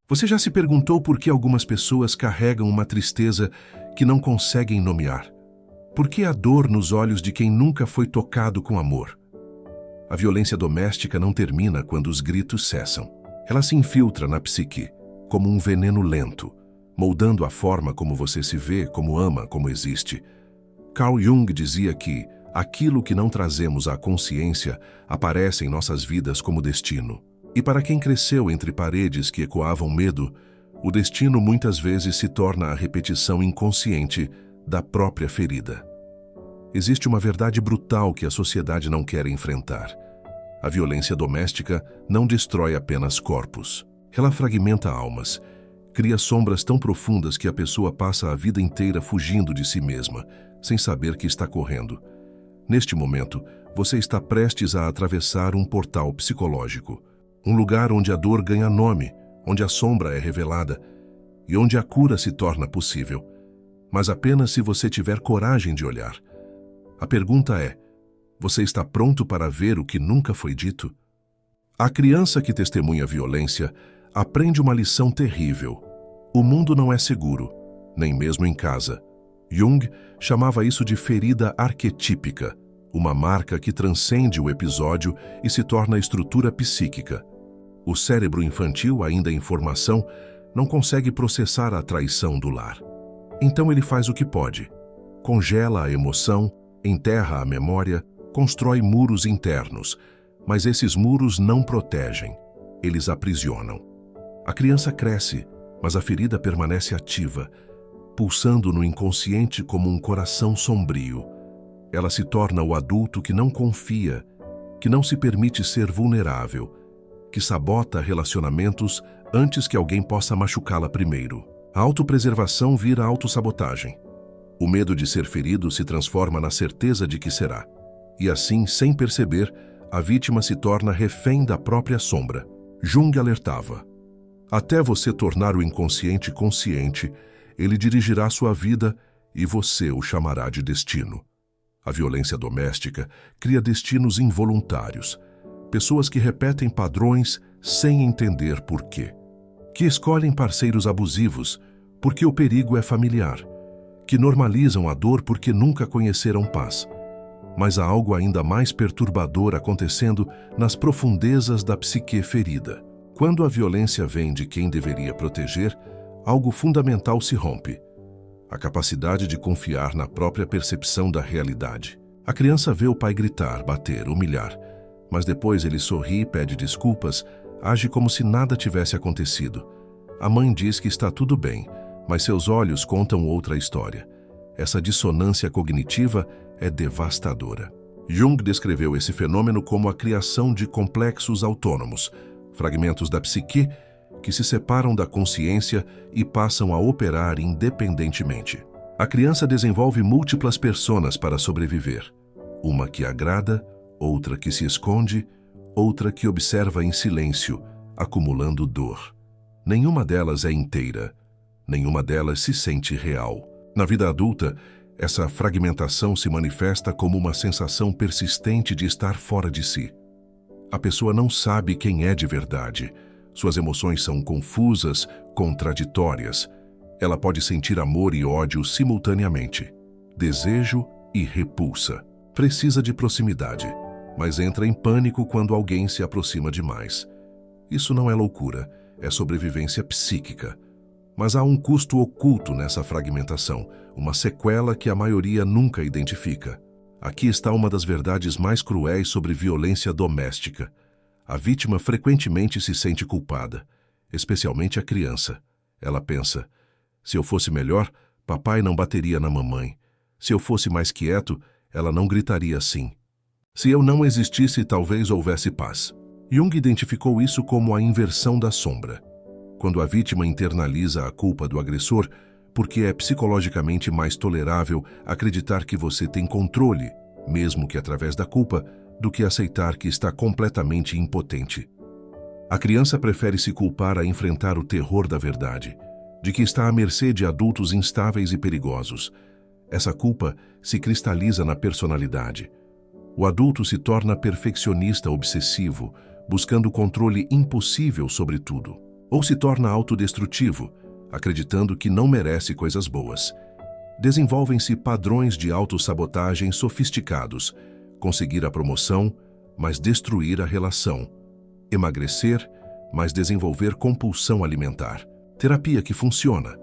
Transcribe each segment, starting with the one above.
Você já se perguntou por que algumas pessoas carregam uma tristeza que não conseguem nomear? Por que a dor nos olhos de quem nunca foi tocado com amor? A violência doméstica não termina quando os gritos cessam. Ela se infiltra na psique, como um veneno lento, moldando a forma como você se vê, como ama, como existe. Carl Jung dizia que aquilo que não trazemos à consciência aparece em nossas vidas como destino. E para quem cresceu entre paredes que ecoavam medo, o destino muitas vezes se torna a repetição inconsciente da própria ferida. Existe uma verdade brutal que a sociedade não quer enfrentar. A violência doméstica não destrói apenas corpos. Ela fragmenta almas, cria sombras tão profundas que a pessoa passa a vida inteira fugindo de si mesma, sem saber que está correndo. Neste momento, você está prestes a atravessar um portal psicológico. Um lugar onde a dor ganha nome, onde a sombra é revelada e onde a cura se torna possível. Mas apenas se você tiver coragem de olhar. A pergunta é: você está pronto para ver o que nunca foi dito? A criança que testemunha violência aprende uma lição terrível. O mundo não é seguro, nem mesmo em casa. Jung chamava isso de ferida arquetípica, uma marca que transcende o episódio e se torna estrutura psíquica. O cérebro infantil, ainda em formação, não consegue processar a traição do lar. Então ele faz o que pode. Congela a emoção, enterra a memória, constrói muros internos, mas esses muros não protegem, eles aprisionam. A criança cresce, mas a ferida permanece ativa, pulsando no inconsciente como um coração sombrio. Ela se torna o adulto que não confia, que não se permite ser vulnerável, que sabota relacionamentos antes que alguém possa machucá-la primeiro. A autopreservação vira autossabotagem. O medo de ser ferido se transforma na certeza de que será. E assim, sem perceber, a vítima se torna refém da própria sombra. Jung alertava: até você tornar o inconsciente consciente, ele dirigirá sua vida e você o chamará de destino. A violência doméstica cria destinos involuntários, pessoas que repetem padrões sem entender por quê, que escolhem parceiros abusivos porque o perigo é familiar, que normalizam a dor porque nunca conheceram paz. Mas há algo ainda mais perturbador acontecendo nas profundezas da psique ferida. Quando a violência vem de quem deveria proteger, algo fundamental se rompe: a capacidade de confiar na própria percepção da realidade. A criança vê o pai gritar, bater, humilhar, mas depois ele sorri, pede desculpas, age como se nada tivesse acontecido. A mãe diz que está tudo bem, mas seus olhos contam outra história. Essa dissonância cognitiva é devastadora. Jung descreveu esse fenômeno como a criação de complexos autônomos, fragmentos da psique que se separam da consciência e passam a operar independentemente. A criança desenvolve múltiplas personas para sobreviver. Uma que agrada, outra que se esconde, outra que observa em silêncio, acumulando dor. Nenhuma delas é inteira, nenhuma delas se sente real. Na vida adulta, essa fragmentação se manifesta como uma sensação persistente de estar fora de si. A pessoa não sabe quem é de verdade. Suas emoções são confusas, contraditórias. Ela pode sentir amor e ódio simultaneamente, desejo e repulsa. Precisa de proximidade, mas entra em pânico quando alguém se aproxima demais. Isso não é loucura, é sobrevivência psíquica. Mas há um custo oculto nessa fragmentação, uma sequela que a maioria nunca identifica. Aqui está uma das verdades mais cruéis sobre violência doméstica. A vítima frequentemente se sente culpada, especialmente a criança. Ela pensa: se eu fosse melhor, papai não bateria na mamãe. Se eu fosse mais quieto, ela não gritaria assim. Se eu não existisse, talvez houvesse paz. Jung identificou isso como a inversão da sombra. Quando a vítima internaliza a culpa do agressor, porque é psicologicamente mais tolerável acreditar que você tem controle, mesmo que através da culpa, do que aceitar que está completamente impotente. A criança prefere se culpar a enfrentar o terror da verdade, de que está à mercê de adultos instáveis e perigosos. Essa culpa se cristaliza na personalidade. O adulto se torna perfeccionista obsessivo, buscando controle impossível sobre tudo. Ou se torna autodestrutivo, acreditando que não merece coisas boas. Desenvolvem-se padrões de autossabotagem sofisticados, conseguir a promoção, mas destruir a relação. Emagrecer, mas desenvolver compulsão alimentar. Terapia que funciona,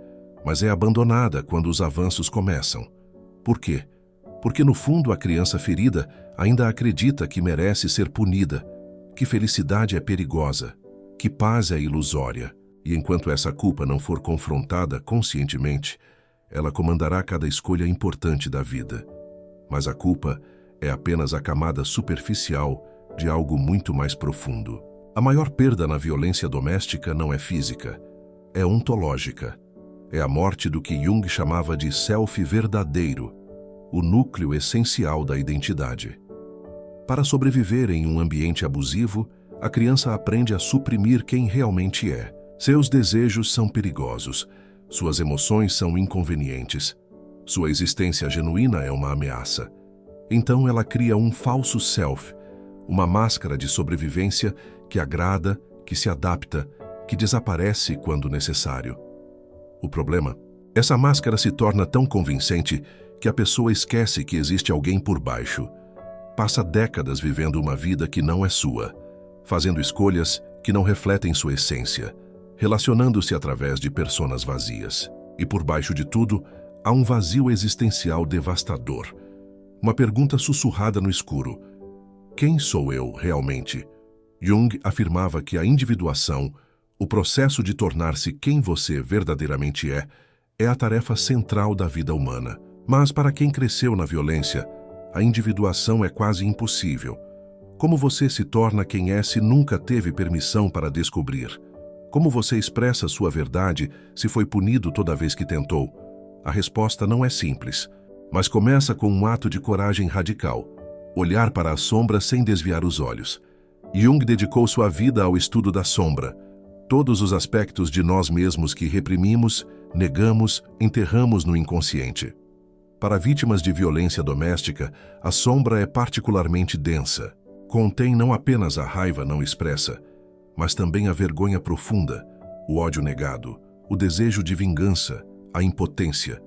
mas é abandonada quando os avanços começam. Por quê? Porque no fundo a criança ferida ainda acredita que merece ser punida, que felicidade é perigosa, que paz é ilusória, e enquanto essa culpa não for confrontada conscientemente, ela comandará cada escolha importante da vida. Mas a culpa é apenas a camada superficial de algo muito mais profundo. A maior perda na violência doméstica não é física, é ontológica. É a morte do que Jung chamava de self verdadeiro, o núcleo essencial da identidade. Para sobreviver em um ambiente abusivo, a criança aprende a suprimir quem realmente é. Seus desejos são perigosos, suas emoções são inconvenientes, sua existência genuína é uma ameaça. Então ela cria um falso self, uma máscara de sobrevivência que agrada, que se adapta, que desaparece quando necessário. O problema? Essa máscara se torna tão convincente que a pessoa esquece que existe alguém por baixo. Passa décadas vivendo uma vida que não é sua, fazendo escolhas que não refletem sua essência, relacionando-se através de personas vazias. E por baixo de tudo, há um vazio existencial devastador. Uma pergunta sussurrada no escuro. Quem sou eu realmente? Jung afirmava que a individuação, o processo de tornar-se quem você verdadeiramente é a tarefa central da vida humana. Mas para quem cresceu na violência, a individuação é quase impossível. Como você se torna quem é se nunca teve permissão para descobrir? Como você expressa sua verdade se foi punido toda vez que tentou? A resposta não é simples, mas começa com um ato de coragem radical: olhar para a sombra sem desviar os olhos. Jung dedicou sua vida ao estudo da sombra, todos os aspectos de nós mesmos que reprimimos, negamos, enterramos no inconsciente. Para vítimas de violência doméstica, a sombra é particularmente densa. Contém não apenas a raiva não expressa, mas também a vergonha profunda, o ódio negado, o desejo de vingança, a impotência.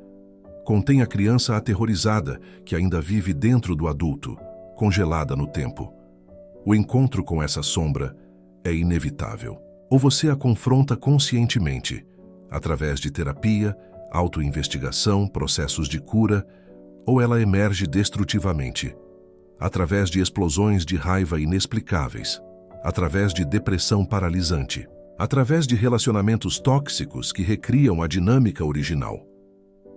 Contém a criança aterrorizada que ainda vive dentro do adulto, congelada no tempo. O encontro com essa sombra é inevitável. Ou você a confronta conscientemente, através de terapia, autoinvestigação, processos de cura, ou ela emerge destrutivamente, através de explosões de raiva inexplicáveis, através de depressão paralisante, através de relacionamentos tóxicos que recriam a dinâmica original,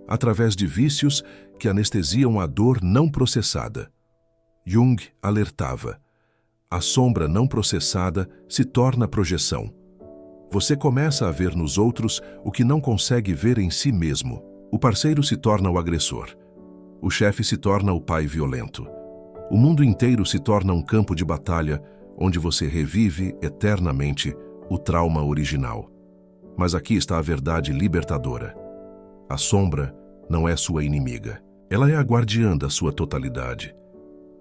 através de vícios que anestesiam a dor não processada. Jung alertava: a sombra não processada se torna projeção. Você começa a ver nos outros o que não consegue ver em si mesmo. O parceiro se torna o agressor. O chefe se torna o pai violento. O mundo inteiro se torna um campo de batalha onde você revive eternamente o trauma original. Mas aqui está a verdade libertadora. A sombra não é sua inimiga. Ela é a guardiã da sua totalidade.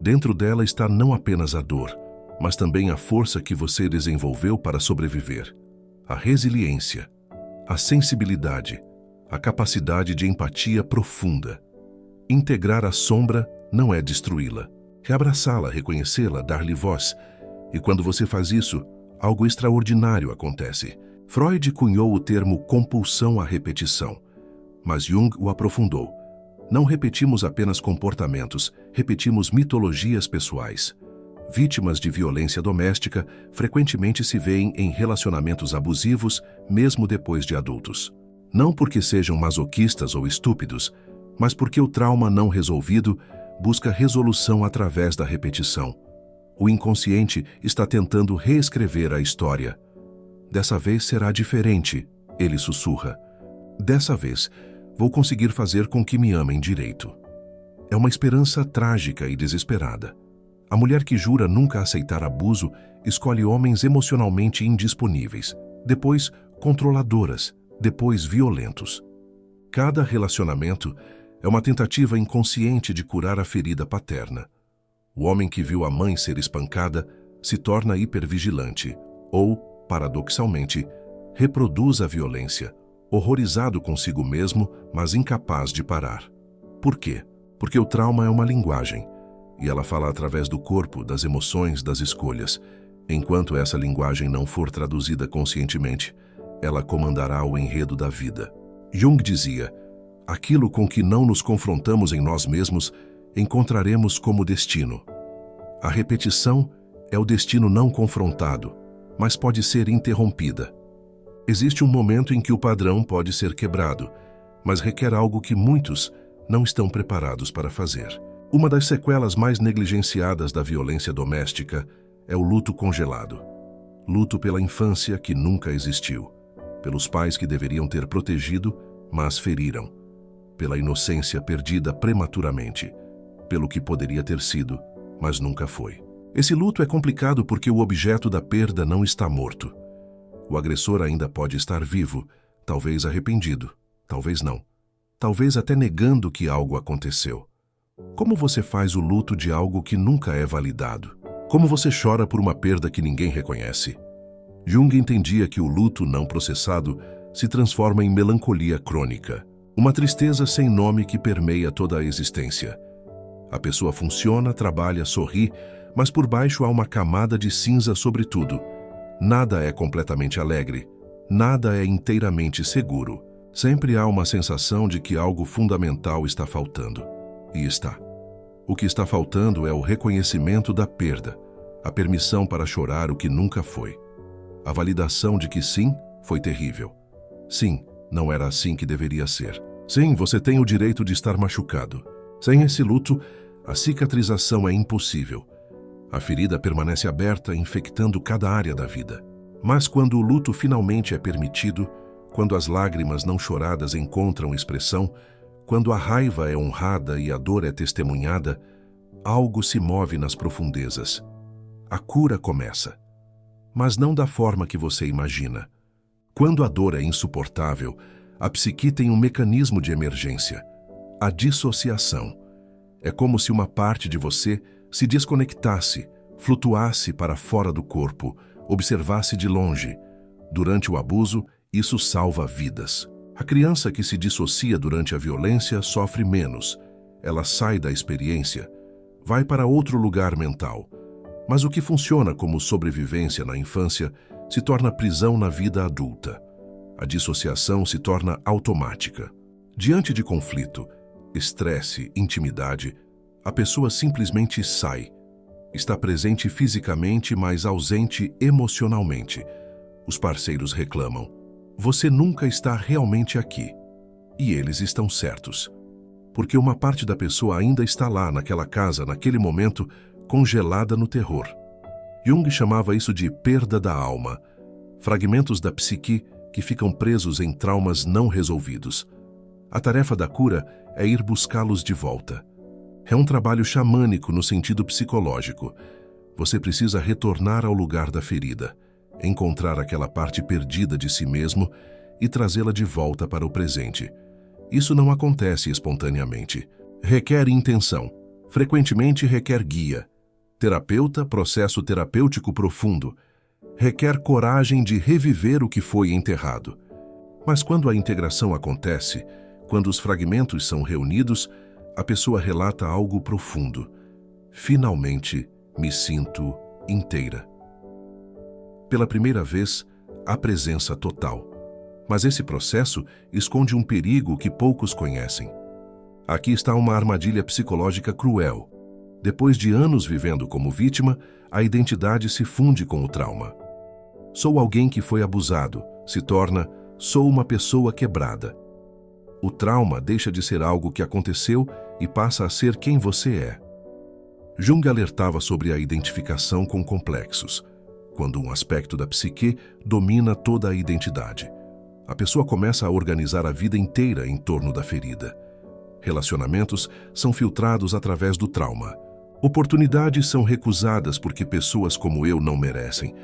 Dentro dela está não apenas a dor, mas também a força que você desenvolveu para sobreviver. A resiliência, a sensibilidade, a capacidade de empatia profunda. Integrar a sombra não é destruí-la. É abraçá-la, reconhecê-la, dar-lhe voz. E quando você faz isso, algo extraordinário acontece. Freud cunhou o termo compulsão à repetição, mas Jung o aprofundou. Não repetimos apenas comportamentos, repetimos mitologias pessoais. Vítimas de violência doméstica frequentemente se veem em relacionamentos abusivos mesmo depois de adultos. Não porque sejam masoquistas ou estúpidos, mas porque o trauma não resolvido busca resolução através da repetição. O inconsciente está tentando reescrever a história. Dessa vez será diferente, ele sussurra. Dessa vez, vou conseguir fazer com que me amem direito. É uma esperança trágica e desesperada. A mulher que jura nunca aceitar abuso escolhe homens emocionalmente indisponíveis, depois controladoras, depois violentos. Cada relacionamento é uma tentativa inconsciente de curar a ferida paterna. O homem que viu a mãe ser espancada se torna hipervigilante ou, paradoxalmente, reproduz a violência, horrorizado consigo mesmo, mas incapaz de parar. Por quê? Porque o trauma é uma linguagem, e ela fala através do corpo, das emoções, das escolhas. Enquanto essa linguagem não for traduzida conscientemente, ela comandará o enredo da vida. Jung dizia: aquilo com que não nos confrontamos em nós mesmos, encontraremos como destino. A repetição é o destino não confrontado, mas pode ser interrompida. Existe um momento em que o padrão pode ser quebrado, mas requer algo que muitos não estão preparados para fazer. Uma das sequelas mais negligenciadas da violência doméstica é o luto congelado. Luto pela infância que nunca existiu, pelos pais que deveriam ter protegido, mas feriram, pela inocência perdida prematuramente, pelo que poderia ter sido, mas nunca foi. Esse luto é complicado porque o objeto da perda não está morto. O agressor ainda pode estar vivo, talvez arrependido, talvez não. Talvez até negando que algo aconteceu. Como você faz o luto de algo que nunca é validado? Como você chora por uma perda que ninguém reconhece? Jung entendia que o luto não processado se transforma em melancolia crônica, uma tristeza sem nome que permeia toda a existência. A pessoa funciona, trabalha, sorri, mas por baixo há uma camada de cinza sobre tudo. Nada é completamente alegre, nada é inteiramente seguro. Sempre há uma sensação de que algo fundamental está faltando. E está. O que está faltando é o reconhecimento da perda, a permissão para chorar o que nunca foi. A validação de que sim, foi terrível. Sim, não era assim que deveria ser. Sim, você tem o direito de estar machucado. Sem esse luto, a cicatrização é impossível. A ferida permanece aberta, infectando cada área da vida. Mas quando o luto finalmente é permitido, quando as lágrimas não choradas encontram expressão, quando a raiva é honrada e a dor é testemunhada, algo se move nas profundezas. A cura começa. Mas não da forma que você imagina. Quando a dor é insuportável, a psique tem um mecanismo de emergência: a dissociação. É como se uma parte de você se desconectasse, flutuasse para fora do corpo, observasse de longe. Durante o abuso, isso salva vidas. A criança que se dissocia durante a violência sofre menos. Ela sai da experiência, vai para outro lugar mental. Mas o que funciona como sobrevivência na infância se torna prisão na vida adulta. A dissociação se torna automática. Diante de conflito, estresse, intimidade, a pessoa simplesmente sai. Está presente fisicamente, mas ausente emocionalmente. Os parceiros reclamam: você nunca está realmente aqui. E eles estão certos. Porque uma parte da pessoa ainda está lá, naquela casa, naquele momento, congelada no terror. Jung chamava isso de perda da alma. Fragmentos da psique que ficam presos em traumas não resolvidos. A tarefa da cura é ir buscá-los de volta. É um trabalho xamânico no sentido psicológico. Você precisa retornar ao lugar da ferida, encontrar aquela parte perdida de si mesmo e trazê-la de volta para o presente. Isso não acontece espontaneamente. Requer intenção. Frequentemente requer guia. Terapeuta, processo terapêutico profundo. Requer coragem de reviver o que foi enterrado. Mas quando a integração acontece, quando os fragmentos são reunidos, a pessoa relata algo profundo. Finalmente, me sinto inteira. Pela primeira vez, há presença total. Mas esse processo esconde um perigo que poucos conhecem. Aqui está uma armadilha psicológica cruel. Depois de anos vivendo como vítima, a identidade se funde com o trauma. Sou alguém que foi abusado, se torna, sou uma pessoa quebrada. O trauma deixa de ser algo que aconteceu e passa a ser quem você é. Jung alertava sobre a identificação com complexos, quando um aspecto da psique domina toda a identidade. A pessoa começa a organizar a vida inteira em torno da ferida. Relacionamentos são filtrados através do trauma. Oportunidades são recusadas porque pessoas como eu não merecem.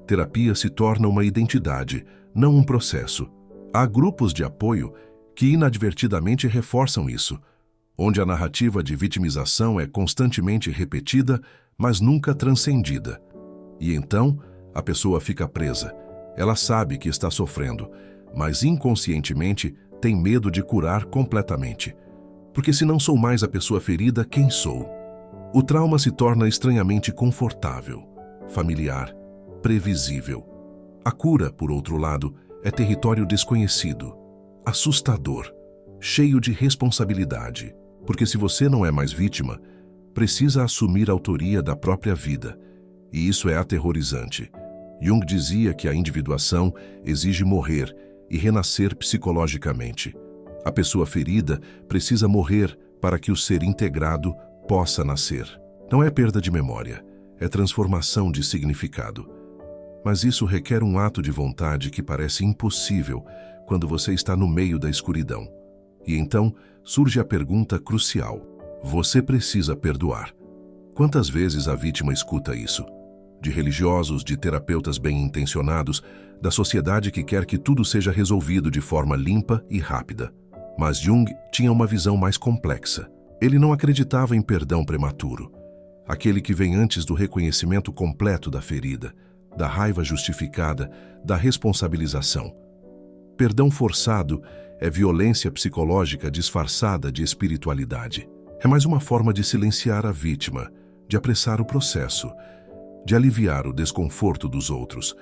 Terapia se torna uma identidade, não um processo. Há grupos de apoio que inadvertidamente reforçam isso, onde a narrativa de vitimização é constantemente repetida, mas nunca transcendida. E então, a pessoa fica presa. Ela sabe que está sofrendo, mas inconscientemente tem medo de curar completamente. Porque se não sou mais a pessoa ferida, quem sou? O trauma se torna estranhamente confortável, familiar, previsível. A cura, por outro lado, é território desconhecido, assustador, cheio de responsabilidade. Porque se você não é mais vítima, precisa assumir a autoria da própria vida. E isso é aterrorizante. Jung dizia que a individuação exige morrer e renascer psicologicamente. A pessoa ferida precisa morrer para que o ser integrado possa nascer. Não é perda de memória, é transformação de significado. Mas isso requer um ato de vontade que parece impossível quando você está no meio da escuridão. E então surge a pergunta crucial: você precisa perdoar. Quantas vezes a vítima escuta isso? De religiosos, de terapeutas bem-intencionados, da sociedade que quer que tudo seja resolvido de forma limpa e rápida. Mas Jung tinha uma visão mais complexa. Ele não acreditava em perdão prematuro, aquele que vem antes do reconhecimento completo da ferida, da raiva justificada, da responsabilização. Perdão forçado é violência psicológica disfarçada de espiritualidade. É mais uma forma de silenciar a vítima, de apressar o processo, de aliviar o desconforto dos outros.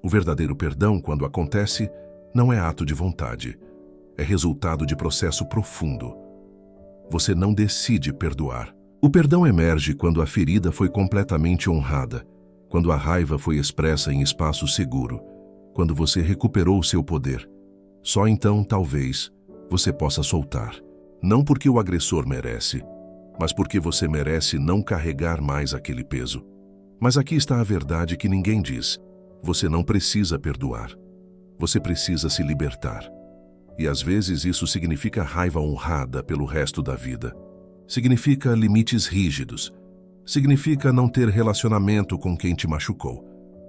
O verdadeiro perdão, quando acontece, não é ato de vontade. É resultado de processo profundo. Você não decide perdoar. O perdão emerge quando a ferida foi completamente honrada, quando a raiva foi expressa em espaço seguro, quando você recuperou seu poder. Só então, talvez, você possa soltar. Não porque o agressor merece, mas porque você merece não carregar mais aquele peso. Mas aqui está a verdade que ninguém diz. Você não precisa perdoar. Você precisa se libertar. E às vezes isso significa raiva honrada pelo resto da vida. Significa limites rígidos. Significa não ter relacionamento com quem te machucou.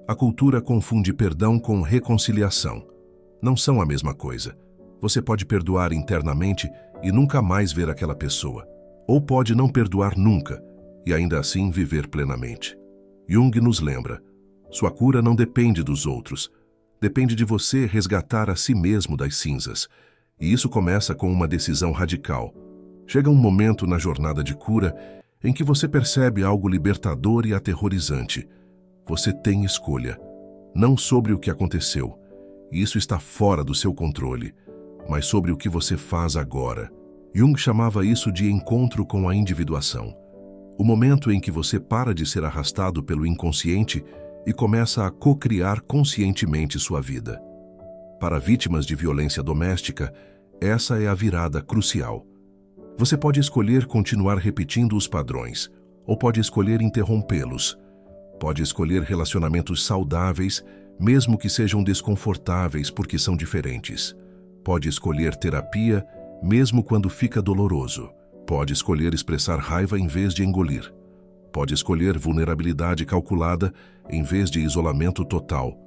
A cultura confunde perdão com reconciliação. Não são a mesma coisa. Você pode perdoar internamente e nunca mais ver aquela pessoa. Ou pode não perdoar nunca e ainda assim viver plenamente. Jung nos lembra: sua cura não depende dos outros. Depende de você resgatar a si mesmo das cinzas. E isso começa com uma decisão radical. Chega um momento na jornada de cura em que você percebe algo libertador e aterrorizante. Você tem escolha, não sobre o que aconteceu. E isso está fora do seu controle, mas sobre o que você faz agora. Jung chamava isso de encontro com a individuação. O momento em que você para de ser arrastado pelo inconsciente e começa a co-criar conscientemente sua vida. Para vítimas de violência doméstica, essa é a virada crucial. Você pode escolher continuar repetindo os padrões, ou pode escolher interrompê-los. Pode escolher relacionamentos saudáveis, mesmo que sejam desconfortáveis porque são diferentes. Pode escolher terapia, mesmo quando fica doloroso. Pode escolher expressar raiva em vez de engolir. Pode escolher vulnerabilidade calculada em vez de isolamento total.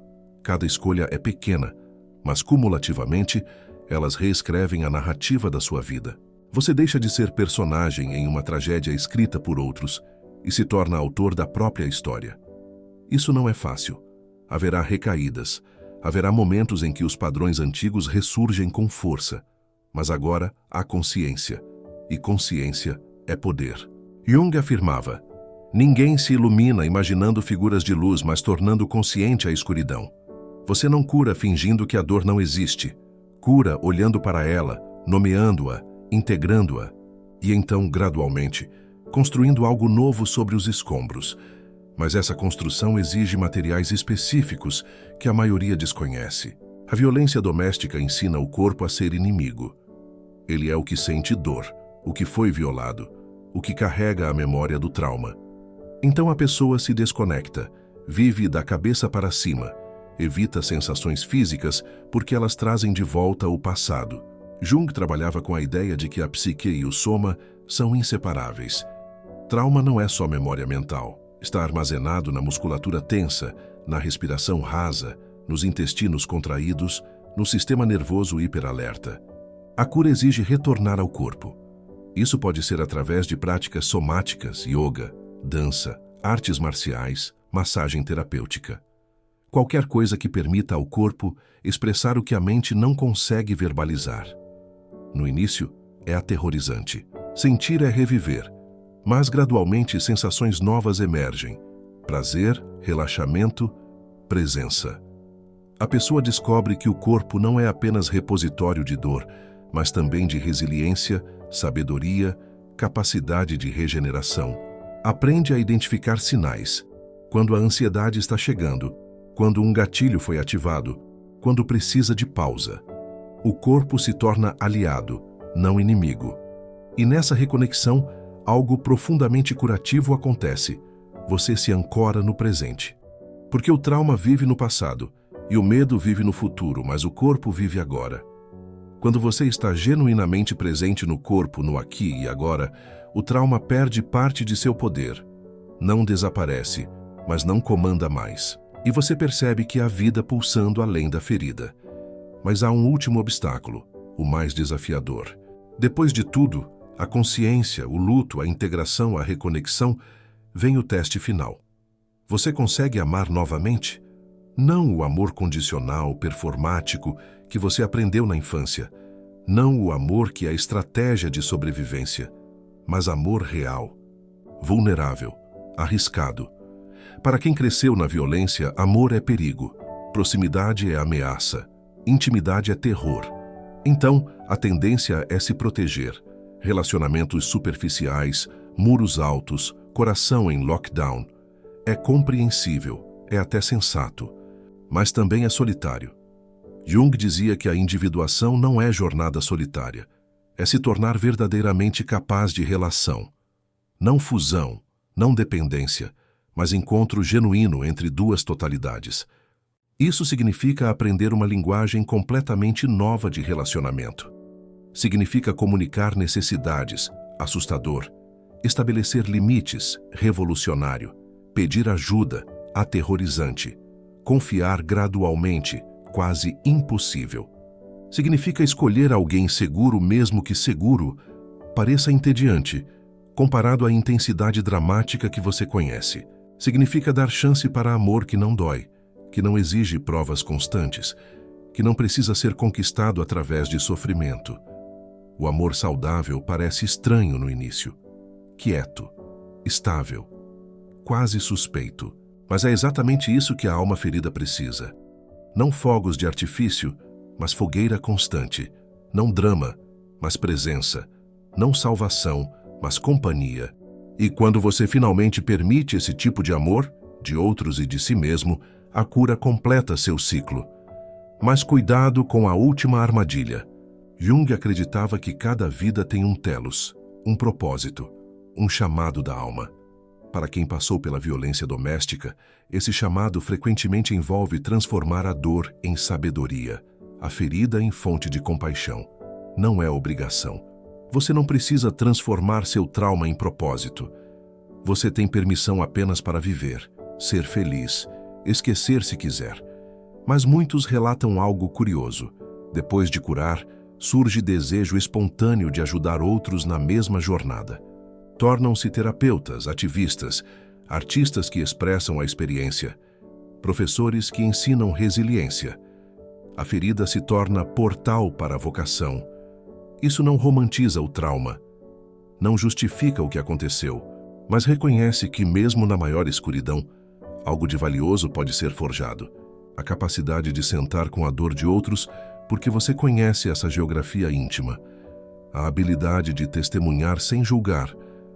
Cada escolha é pequena, mas cumulativamente, elas reescrevem a narrativa da sua vida. Você deixa de ser personagem em uma tragédia escrita por outros e se torna autor da própria história. Isso não é fácil. Haverá recaídas, haverá momentos em que os padrões antigos ressurgem com força, mas agora há consciência, e consciência é poder. Jung afirmava: ninguém se ilumina imaginando figuras de luz, mas tornando consciente a escuridão. Você não cura fingindo que a dor não existe. Cura olhando para ela, nomeando-a, integrando-a, e então, gradualmente, construindo algo novo sobre os escombros. Mas essa construção exige materiais específicos que a maioria desconhece. A violência doméstica ensina o corpo a ser inimigo. Ele é o que sente dor, o que foi violado, o que carrega a memória do trauma. Então a pessoa se desconecta, vive da cabeça para cima, evita sensações físicas porque elas trazem de volta o passado. Jung trabalhava com a ideia de que a psique e o soma são inseparáveis. Trauma não é só memória mental. Está armazenado na musculatura tensa, na respiração rasa, nos intestinos contraídos, no sistema nervoso hiperalerta. A cura exige retornar ao corpo. Isso pode ser através de práticas somáticas, yoga, dança, artes marciais, massagem terapêutica. qualquer coisa que permita ao corpo expressar o que a mente não consegue verbalizar. No início, é aterrorizante. Sentir é reviver, mas gradualmente sensações novas emergem. Prazer, relaxamento, presença. A pessoa descobre que o corpo não é apenas repositório de dor, mas também de resiliência, sabedoria, capacidade de regeneração. Aprende a identificar sinais. Quando a ansiedade está chegando, quando um gatilho foi ativado, quando precisa de pausa. O corpo se torna aliado, não inimigo. E nessa reconexão, algo profundamente curativo acontece. Você se ancora no presente. Porque o trauma vive no passado, e o medo vive no futuro, mas o corpo vive agora. Quando você está genuinamente presente no corpo, no aqui e agora, o trauma perde parte de seu poder. Não desaparece, mas não comanda mais. E você percebe que há vida pulsando além da ferida. Mas há um último obstáculo, o mais desafiador. Depois de tudo, a consciência, o luto, a integração, a reconexão, vem o teste final. Você consegue amar novamente? Não o amor condicional, performático, que você aprendeu na infância. Não o amor que é a estratégia de sobrevivência, mas amor real, vulnerável, arriscado. Para quem cresceu na violência, amor é perigo, proximidade é ameaça, intimidade é terror. Então, a tendência é se proteger. Relacionamentos superficiais, muros altos, coração em lockdown. É compreensível, é até sensato, mas também é solitário. Jung dizia que a individuação não é jornada solitária, é se tornar verdadeiramente capaz de relação. Não fusão, não dependência, mas encontro genuíno entre duas totalidades. Isso significa aprender uma linguagem completamente nova de relacionamento. Significa comunicar necessidades, assustador, estabelecer limites, revolucionário, pedir ajuda, aterrorizante, confiar gradualmente, quase impossível. Significa escolher alguém seguro mesmo que seguro pareça entediante, comparado à intensidade dramática que você conhece. Significa dar chance para amor que não dói, que não exige provas constantes, que não precisa ser conquistado através de sofrimento. O amor saudável parece estranho no início, quieto, estável, quase suspeito. Mas é exatamente isso que a alma ferida precisa. Não fogos de artifício, mas fogueira constante. Não drama, mas presença. Não salvação, mas companhia. E quando você finalmente permite esse tipo de amor, de outros e de si mesmo, a cura completa seu ciclo. Mas cuidado com a última armadilha. Jung acreditava que cada vida tem um telos, um propósito, um chamado da alma. Para quem passou pela violência doméstica, esse chamado frequentemente envolve transformar a dor em sabedoria, a ferida em fonte de compaixão. Não é obrigação. Você não precisa transformar seu trauma em propósito. Você tem permissão apenas para viver, ser feliz, esquecer se quiser. Mas muitos relatam algo curioso. Depois de curar, surge desejo espontâneo de ajudar outros na mesma jornada. Tornam-se terapeutas, ativistas, artistas que expressam a experiência, professores que ensinam resiliência. A ferida se torna portal para a vocação. Isso não romantiza o trauma, não justifica o que aconteceu, mas reconhece que mesmo na maior escuridão, algo de valioso pode ser forjado. A capacidade de sentar com a dor de outros porque você conhece essa geografia íntima. A habilidade de testemunhar sem julgar,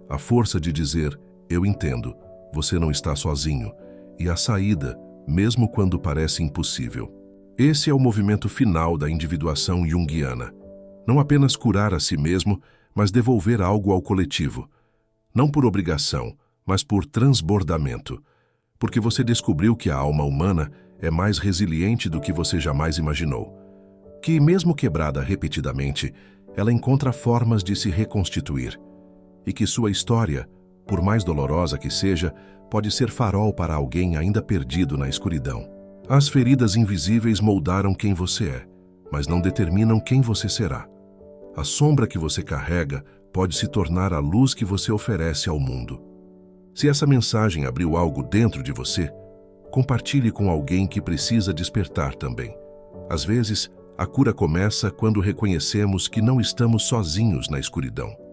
a força de dizer, eu entendo, você não está sozinho, e a saída, mesmo quando parece impossível. Esse é o movimento final da individuação junguiana. Não apenas curar a si mesmo, mas devolver algo ao coletivo. Não por obrigação, mas por transbordamento. Porque você descobriu que a alma humana é mais resiliente do que você jamais imaginou. Que, mesmo quebrada repetidamente, ela encontra formas de se reconstituir. E que sua história, por mais dolorosa que seja, pode ser farol para alguém ainda perdido na escuridão. As feridas invisíveis moldaram quem você é, mas não determinam quem você será. A sombra que você carrega pode se tornar a luz que você oferece ao mundo. Se essa mensagem abriu algo dentro de você, Compartilhe com alguém que precisa despertar também. Às vezes, a cura começa quando reconhecemos que não estamos sozinhos na escuridão.